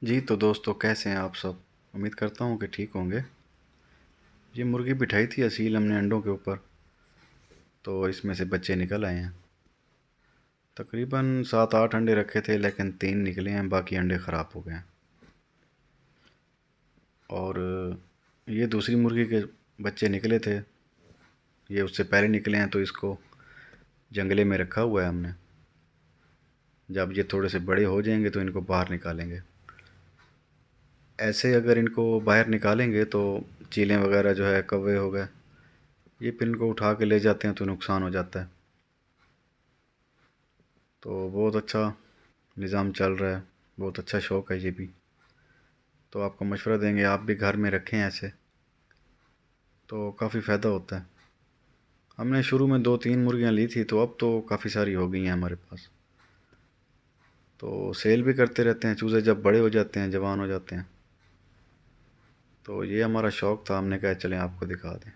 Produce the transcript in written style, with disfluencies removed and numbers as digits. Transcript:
जी तो दोस्तों, कैसे हैं आप सब। उम्मीद करता हूँ कि ठीक होंगे। ये मुर्गी बिठाई थी असील हमने अंडों के ऊपर, तो इसमें से बच्चे निकल आए हैं। तकरीबन 7-8 अंडे रखे थे, लेकिन 3 निकले हैं, बाकी अंडे ख़राब हो गए हैं। और ये दूसरी मुर्गी के बच्चे निकले थे, ये उससे पहले निकले हैं, तो इसको जंगले में रखा हुआ है हमने। जब ये थोड़े से बड़े हो जाएंगे तो इनको बाहर निकालेंगे। ऐसे अगर इनको बाहर निकालेंगे तो चीलें वगैरह जो है, कौवे हो गए, ये फिर इनको उठा के ले जाते हैं तो नुकसान हो जाता है। तो बहुत अच्छा निज़ाम चल रहा है, बहुत अच्छा शौक़ है ये भी। तो आपको मशवरा देंगे आप भी घर में रखें ऐसे, तो काफ़ी फ़ायदा होता है। हमने शुरू में 2-3 मुर्गियाँ ली थी, तो अब तो काफ़ी सारी हो गई हैं हमारे पास। तो सेल भी करते रहते हैं, चूज़े जब बड़े हो जाते हैं, जवान हो जाते हैं। तो ये हमारा शौक़ था, हमने कहा चलें आपको दिखा दें।